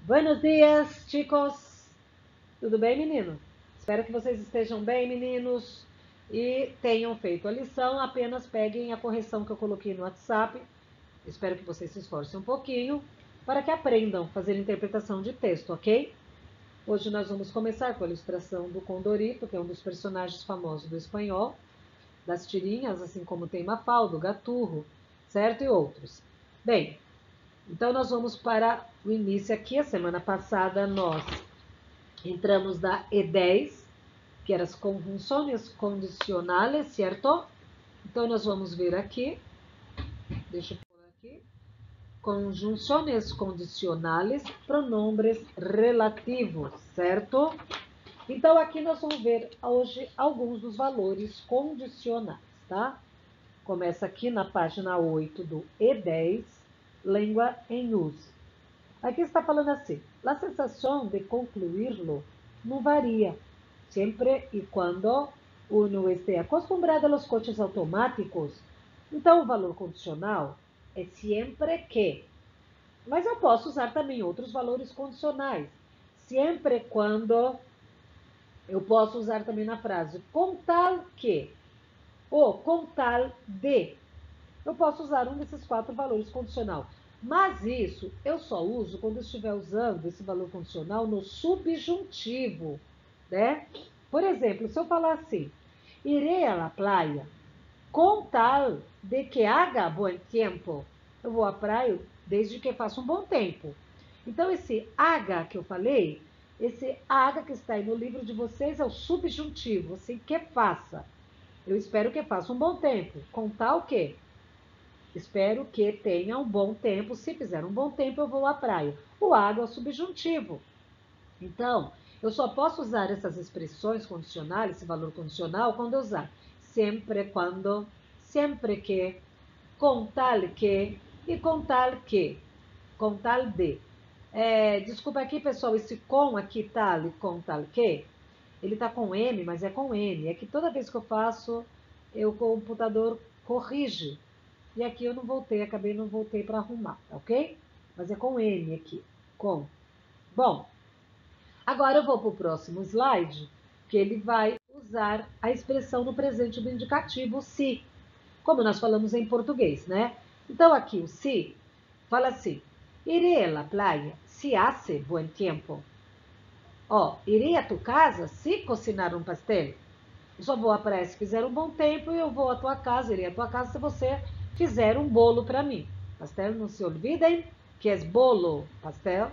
Buenos dias, chicos! Tudo bem, menino? Espero que vocês estejam bem, meninos, e tenham feito a lição. Apenas peguem a correção que eu coloquei no WhatsApp. Espero que vocês se esforcem um pouquinho para que aprendam a fazer interpretação de texto, ok? Hoje nós vamos começar com a ilustração do Condorito, que é um dos personagens famosos do espanhol, das tirinhas, assim como tem Mafalda, Gaturro, certo? E outros. Bem, então nós vamos para o início aqui. A semana passada nós entramos da E10, que eram as conjunções condicionais, certo? Então nós vamos ver aqui, deixa eu pôr aqui, conjunções condicionais, pronombres relativos, certo? Então aqui nós vamos ver hoje alguns dos valores condicionais, tá? Começa aqui na página 8 do E10, língua em uso. Aqui está falando assim: a sensação de concluirlo não varia, sempre e quando uno esté acostumbrado a los coches automáticos. Então, o valor condicional é sempre que. Mas eu posso usar também outros valores condicionais. Sempre quando. Eu posso usar também na frase com tal que ou com tal de. Eu posso usar um desses 4 valores condicional. Mas isso eu só uso quando eu estiver usando esse valor condicional no subjuntivo, né? Por exemplo, se eu falar assim, irei à la playa com tal de que haga buen tiempo. Eu vou à praia desde que faça um bom tempo. Então, esse haga que eu falei, esse haga que está aí no livro de vocês é o subjuntivo, assim, que faça. Eu espero que faça um bom tempo. Com tal que espero que tenha um bom tempo. Se fizer um bom tempo, eu vou à praia. O haga é o subjuntivo. Então, eu só posso usar essas expressões condicionais, esse valor condicional, quando eu usar sempre quando, sempre que, com tal que e com tal que, com tal de. Desculpa aqui, pessoal, esse com aqui, tal e com tal que, ele tá com M, mas é com N. É que toda vez que eu faço, o computador corrige. E aqui eu não voltei, acabei não voltei para arrumar, tá ok? Mas é com N aqui, com. Bom, agora eu vou para o próximo slide, que ele vai usar a expressão no presente do indicativo se, como nós falamos em português, né? Então aqui o se fala assim: iré a la playa se hace buen tiempo. Ó, irei a tu casa se cocinar um pastel. Eu só vou à praia se fizer um bom tempo e eu vou à tua casa, irei à tua casa se você fizer um bolo para mim. Pastel, não se olvidem que é bolo. Pastel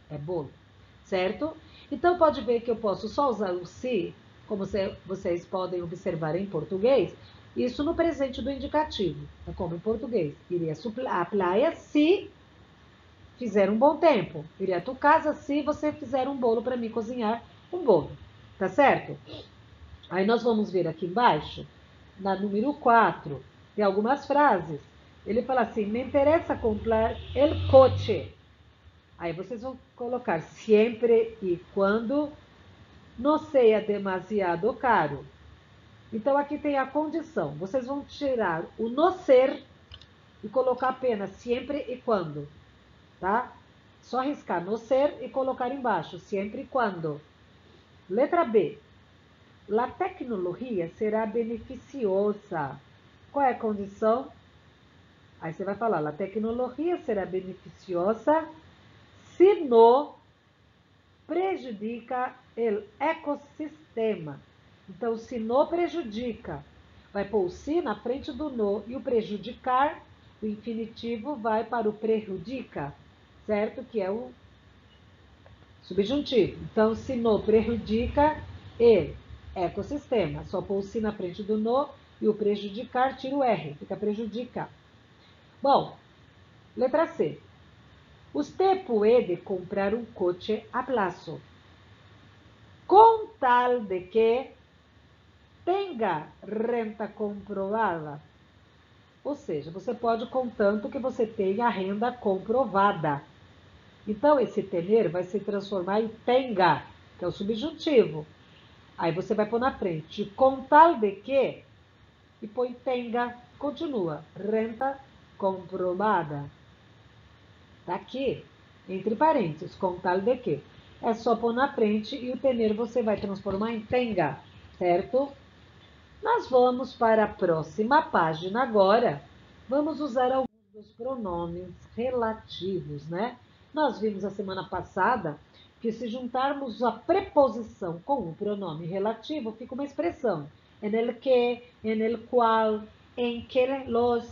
é bolo, certo? Então pode ver que eu posso só usar o se, como vocês podem observar em português, isso no presente do indicativo, é como em português. Iria à praia se fizer um bom tempo. Iria à tua casa se você fizer um bolo para mim cozinhar um bolo. Tá certo? Aí nós vamos ver aqui embaixo, na número 4, tem algumas frases. Ele fala assim: me interessa comprar el coche. Aí vocês vão colocar sempre e quando não seja demasiado caro. Então aqui tem a condição. Vocês vão tirar o no ser e colocar apenas sempre e quando, tá? Só riscar no ser e colocar embaixo sempre e quando. Letra B. A tecnologia será beneficiosa. Qual é a condição? Aí você vai falar: a tecnologia será beneficiosa se não prejudica o ecossistema. Então, se não prejudica, vai pôr o se na frente do no e o prejudicar, o infinitivo vai para o prejudica, certo? Que é o subjuntivo. Então, se no prejudica o ecossistema, só pôr o se na frente do no e o prejudicar, tira o R, fica prejudica. Bom, letra C. Usted puede comprar um coche a plazo, com tal de que tenha renta comprovada. Ou seja, você pode contanto que você tenha renda comprovada. Então, esse ter vai se transformar em tenga, que é o subjuntivo. Aí você vai pôr na frente, com tal de que, e põe tenga, continua, renta comprovada. Tá aqui. entre parênteses, com tal de que. É só pôr na frente e o tener você vai transformar em tenga, certo? Nós vamos para a próxima página agora. Vamos usar alguns dos pronomes relativos, né? Nós vimos a semana passada que se juntarmos a preposição com o pronome relativo, fica uma expressão. En el que, en el cual, en que los.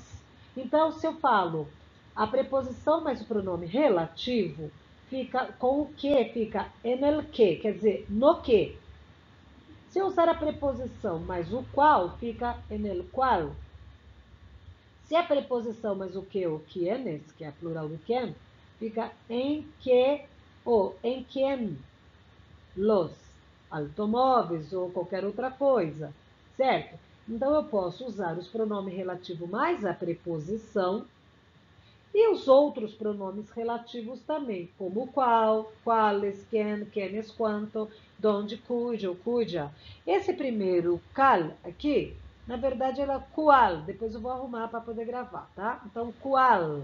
Então, se eu falo a preposição mais o pronome relativo, fica com o que, fica en el que, quer dizer, no que. Se eu usar a preposição mais o qual, fica en el cual. Se a preposição mais o quienes, que é a plural do quien, fica em que ou em quien los automóveis ou qualquer outra coisa, certo? Então eu posso usar os pronomes relativos mais a preposição e os outros pronomes relativos também, como qual, quales, quem, quenes, quanto, donde, cujo, cuja. Esse primeiro cal aqui, na verdade era qual, depois eu vou arrumar para poder gravar, tá? Então, qual,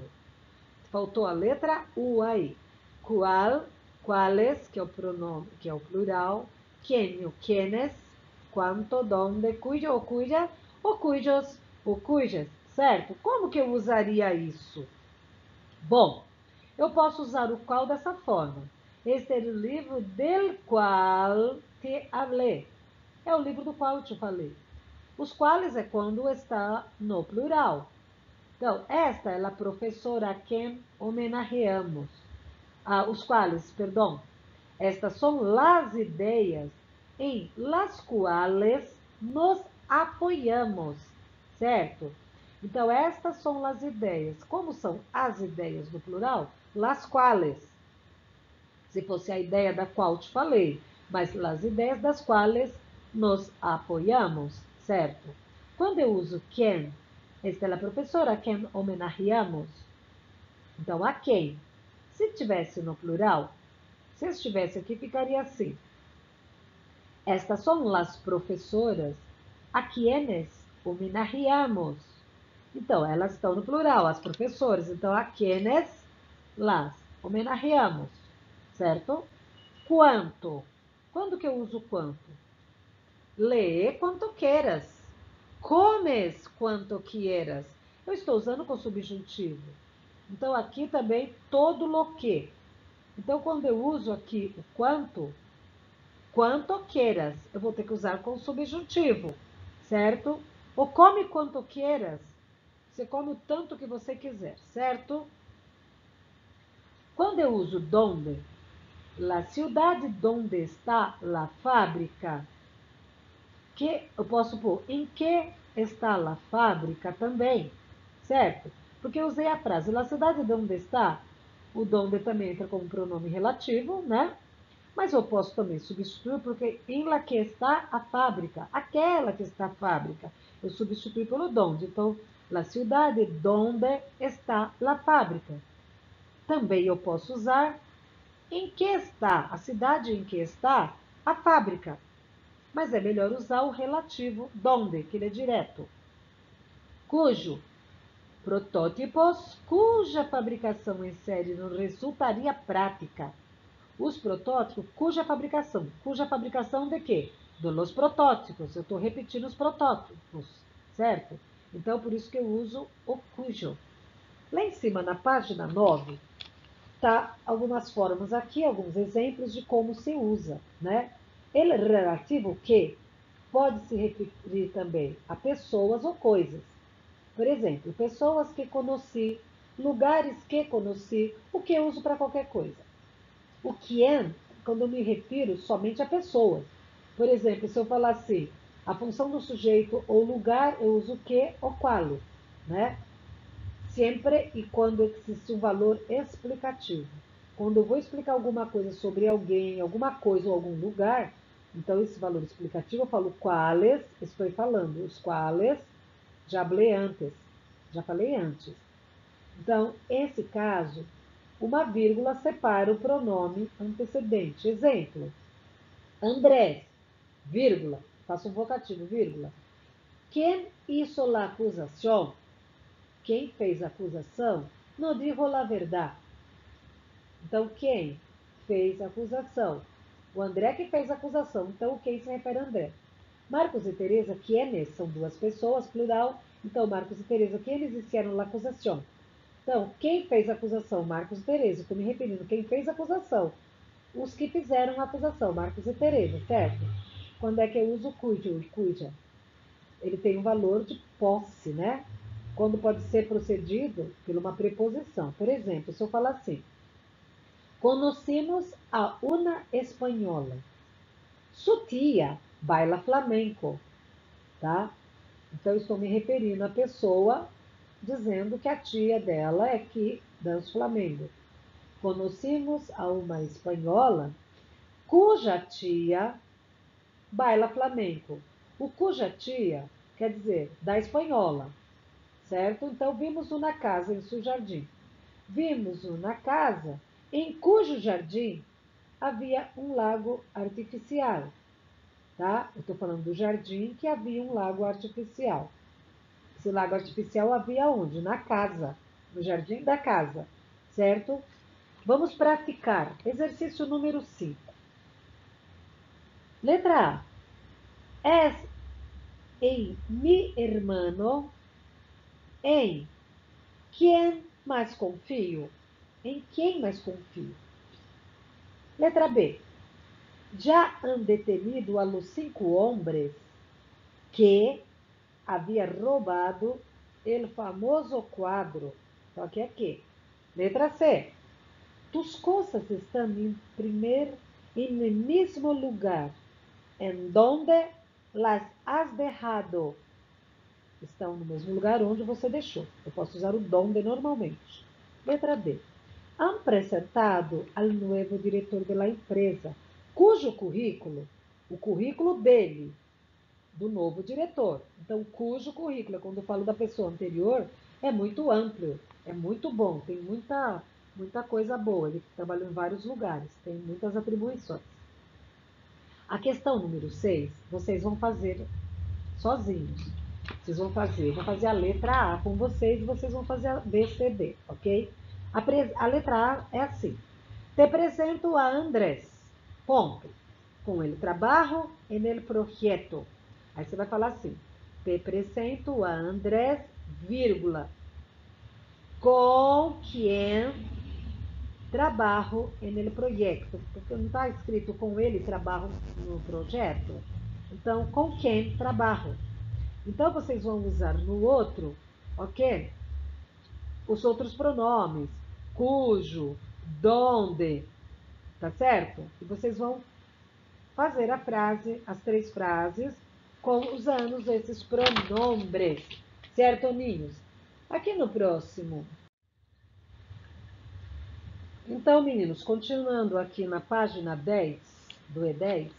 faltou a letra U aí. Qual, quales, que é o pronome, que é o plural, quem, o quienes, quanto, donde, cujo, ou cuja, ou cujos, ou cujas, certo? Como que eu usaria isso? Bom, eu posso usar o qual dessa forma. Este é o livro del qual te hablé. É o livro do qual eu te falei. Os quais é quando está no plural. Então, esta é a professora a quem homenageamos. Os quais, perdão. Estas são as ideias em las quales nos apoiamos, certo? Então, estas são as ideias. Como são as ideias no plural? Las quales. Se fosse a ideia da qual te falei, mas as ideias das quais nos apoiamos, certo? Quando eu uso quem, esta é a professora a quem homenageamos. Então, a quem? Se estivesse no plural, se estivesse aqui, ficaria assim. Estas são as professoras a quienes homenageamos. Então, elas estão no plural, as professoras. Então, a quienes las homenageamos, certo? Quanto? Quando que eu uso quanto? Lê quanto queiras. Comes quanto quieras. Eu estou usando com subjuntivo. Então, aqui também todo lo que. Então, quando eu uso aqui o quanto queiras, eu vou ter que usar com subjuntivo, certo? Ou come quanto queiras, você come o tanto que você quiser, certo? Quando eu uso donde, la cidade donde está la fábrica, que eu posso pôr em que está la fábrica também, certo? Porque eu usei a frase, la cidade donde está, o donde também entra como pronome relativo, né? Mas eu posso também substituir, porque em la que está a fábrica, aquela que está a fábrica, eu substituí pelo donde. Então, la cidade donde está la fábrica. Também eu posso usar em que está, a cidade em que está a fábrica. Mas é melhor usar o relativo donde, que ele é direto. Cujo, protótipos cuja fabricação em série não resultaria prática. Os protótipos, cuja fabricação de quê? Dos protótipos. Eu estou repetindo os protótipos, certo? Então, por isso que eu uso o cujo. Lá em cima, na página 9, tá algumas formas aqui, alguns exemplos de como se usa, né? Ele relativo que pode se referir também a pessoas ou coisas. Por exemplo, pessoas que conheci, lugares que conheci, o que eu uso para qualquer coisa. O que é, quando eu me refiro somente a pessoas. Por exemplo, se eu falar assim, a função do sujeito ou lugar, eu uso o que ou qual, né? Sempre e quando existe um valor explicativo. Quando eu vou explicar alguma coisa sobre alguém, alguma coisa ou algum lugar, então esse valor explicativo eu falo quales, estou falando, os quales, já falei antes. Então, esse caso, uma vírgula separa o pronome antecedente. Exemplo, Andrés, vírgula, faço um vocativo, vírgula. Quem hizo la acusación? Quem fez a acusação? No dijo la verdad. Então, quem fez a acusação? O André que fez a acusação. Então, o quem se refere a André. Marcos e Teresa, quienes, são duas pessoas, plural. Então, Marcos e Teresa, quienes hicieron la acusación? Então, quem fez a acusação? Marcos e Teresa. Estou me referindo, quem fez a acusação? Os que fizeram a acusação, Marcos e Teresa, certo? Quando é que eu uso cuja? Ele tem um valor de posse, né? Quando pode ser procedido por uma preposição. Por exemplo, se eu falar assim, conocimos a una espanhola. Su tía baila flamenco, tá? Então, eu estou me referindo à pessoa dizendo que a tia dela é que dança flamengo. Conocimos a uma espanhola cuja tia baila flamenco. O cuja tia quer dizer da espanhola, certo? Então, vimos-o na casa em seu jardim. Vimos-o na casa em cujo jardim havia um lago artificial, tá? Eu estou falando do jardim que havia um lago artificial. Esse lago artificial havia onde? Na casa, no jardim da casa, certo? Vamos praticar. Exercício número 5. Letra A. Es en mi hermano em quem mais confio? Em quem mais confio? Letra B. Já han detenido a los 5 hombres que havia roubado el famoso quadro. Então, aqui é que. Letra C. Tus cosas están en el mismo lugar en donde las has dejado. Estão no mesmo lugar onde você deixou. Eu posso usar o donde normalmente. Letra D. Han presentado al nuevo diretor de la empresa, cujo currículo, o currículo dele, do novo diretor. Então, cujo currículo, quando eu falo da pessoa anterior, é muito amplo, é muito bom, tem muita coisa boa. Ele trabalhou em vários lugares, tem muitas atribuições. A questão número 6, vocês vão fazer sozinhos. Vocês vou fazer a letra A com vocês e vocês vão fazer a B, C, D, ok? A letra A é assim. Te apresento a Andrés, ponto. Com ele trabalho en el projeto. Aí você vai falar assim. Te apresento a Andrés, vírgula. Com quem trabalho en el projeto. Porque não está escrito com ele trabalho no projeto. Então, com quem trabalho. Então, vocês vão usar no outro, ok? Os outros pronomes, cujo, donde, tá certo? E vocês vão fazer a frase, as 3 frases, usando esses pronombres, certo, ninhos? Aqui no próximo. Então, meninos, continuando aqui na página 10 do E10,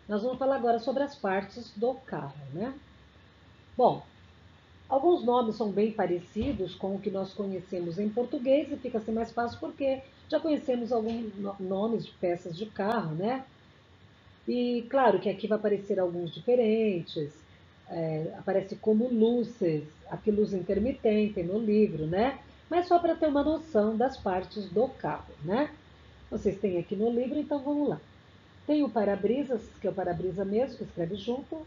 nós vamos falar agora sobre as partes do carro, né? Bom, alguns nomes são bem parecidos com o que nós conhecemos em português e fica assim mais fácil porque já conhecemos alguns nomes de peças de carro, né? E claro que aqui vai aparecer alguns diferentes, aparece como luzes, aqui luz intermitente no livro, né? Mas só para ter uma noção das partes do carro, né? Vocês têm aqui no livro, então vamos lá. Tem o para-brisas, que é o para-brisa mesmo, que escreve junto,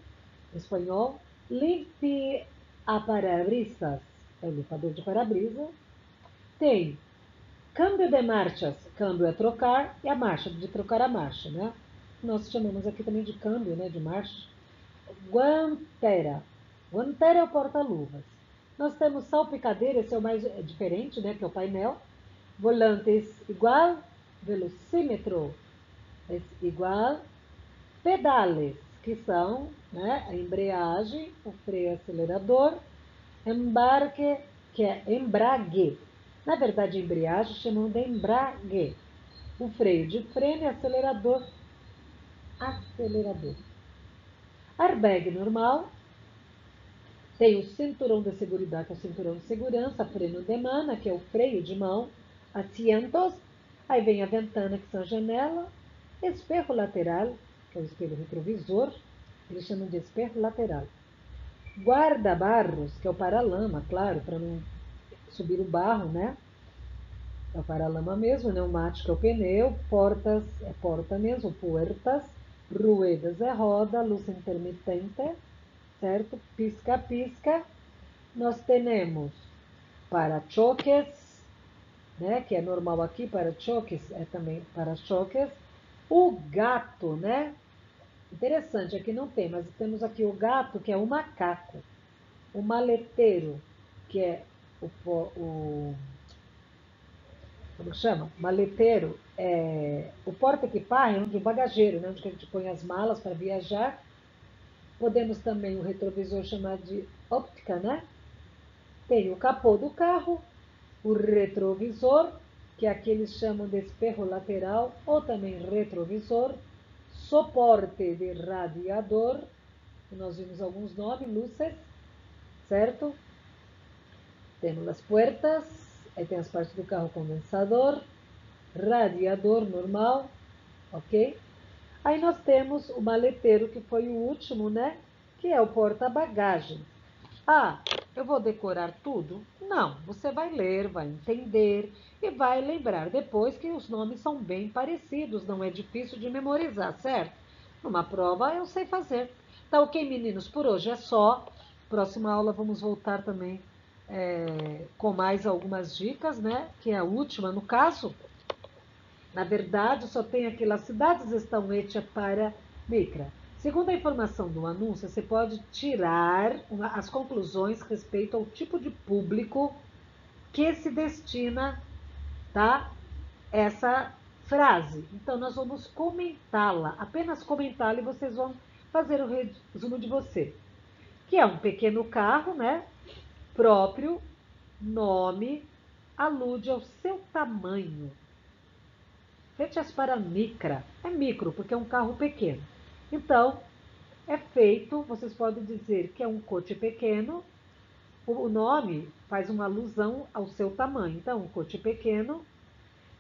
em espanhol. Limpe a para-brisas, é o limpador de para-brisa. Tem câmbio de marchas, câmbio é trocar, e a marcha, de trocar a marcha, né? Nós chamamos aqui também de câmbio, né, de marcha. Guantera. Guantera é o porta-luvas. Nós temos salpicadeira, esse é o mais diferente, né, que é o painel. Volantes igual, velocímetro é igual, pedales, que são, né, a embreagem, o freio acelerador, embarque, que é embrague. Na verdade, embreagem chamam de embrague. O freio de freno e acelerador. Airbag normal. Tem o cinturão de segurança, que é o cinturão de segurança, freno de mano, que é o freio de mão, asientos. Aí vem a ventana, que são a janela, espejo lateral, que é o espelho retrovisor, eles chamam de espejo lateral. Guarda-barros, que é o para-lama, claro, para não subir o barro, né? é o paralama mesmo, pneumático é o pneu, portas é porta mesmo, puertas, ruedas é roda, luz intermitente, certo? Pisca-pisca. Nós temos para-choques, né? Que é normal aqui, para-choques é também para-choques. O gato, né? Interessante, aqui não tem, mas temos aqui o gato, que é o macaco. O maleteiro, que é o como chama? Maleteiro é o porta-equipagem, onde o bagageiro, né? Onde a gente põe as malas para viajar. Podemos também o retrovisor chamar de óptica, né? Tem o capô do carro, o retrovisor, que aqui eles chamam de espelho lateral, ou também retrovisor, suporte de radiador, que nós vimos alguns nomes, luzes, certo? Temos as puertas, aí tem as partes do carro condensador, radiador normal, ok? Aí nós temos o maleteiro, que foi o último, né? Que é o porta-bagagem. Ah, eu vou decorar tudo? Não, você vai ler, vai entender e vai lembrar depois que os nomes são bem parecidos, não é difícil de memorizar, certo? Numa prova eu sei fazer. Tá ok, meninos? Por hoje é só. Próxima aula vamos voltar também com mais algumas dicas, né? Que é a última no caso. Na verdade, só tem aquelas cidades estão hechas para micra. Segundo a informação do anúncio, você pode tirar as conclusões respeito ao tipo de público que se destina, tá? Essa frase. Então, nós vamos comentá-la, apenas comentá-la e vocês vão fazer o resumo de você. Que é um pequeno carro, né? Próprio, nome, alude ao seu tamanho. Feitas para micra. É micro, porque é um carro pequeno. Então, é feito, vocês podem dizer que é um coche pequeno. O nome faz uma alusão ao seu tamanho. Então, um coche pequeno,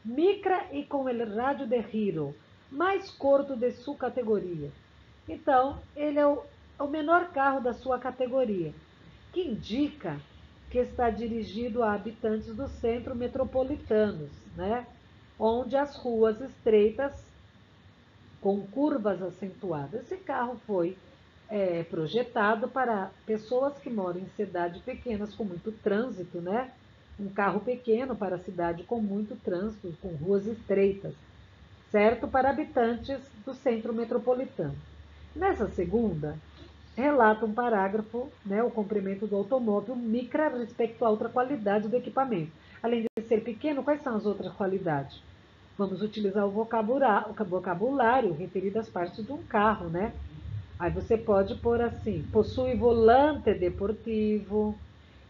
micra e com el radio de giro, mais curto de sua categoria. Então, ele é o menor carro da sua categoria, que indica que está dirigido a habitantes do centro metropolitanos, né? Onde as ruas estreitas com curvas acentuadas. Esse carro foi projetado para pessoas que moram em cidades pequenas com muito trânsito, né? Um carro pequeno para cidade com muito trânsito, com ruas estreitas, certo? Para habitantes do centro metropolitano. Nessa segunda, relata um parágrafo, né, o comprimento do automóvel micra respeito à outra qualidade do equipamento. Além de ser pequeno, quais são as outras qualidades? Vamos utilizar o vocabulário referido às partes de um carro, né? Aí você pode pôr assim: possui volante deportivo,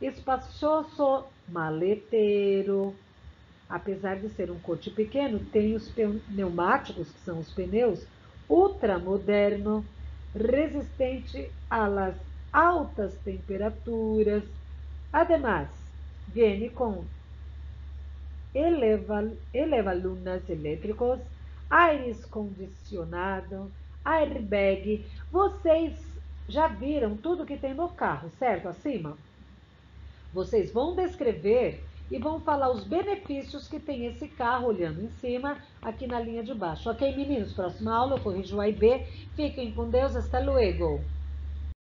espaçoso maleteiro. Apesar de ser um coche pequeno, tem os pneumáticos, que são os pneus, ultramoderno, resistente às altas temperaturas. Además, viene com elevalunas elétricos, aires condicionado, airbag. Vocês já viram tudo que tem no carro, certo? Acima? Vocês vão descrever e vão falar os benefícios que tem esse carro olhando em cima, aqui na linha de baixo. Ok, meninos? Próxima aula eu corrijo o A e B. Fiquem com Deus. Hasta luego.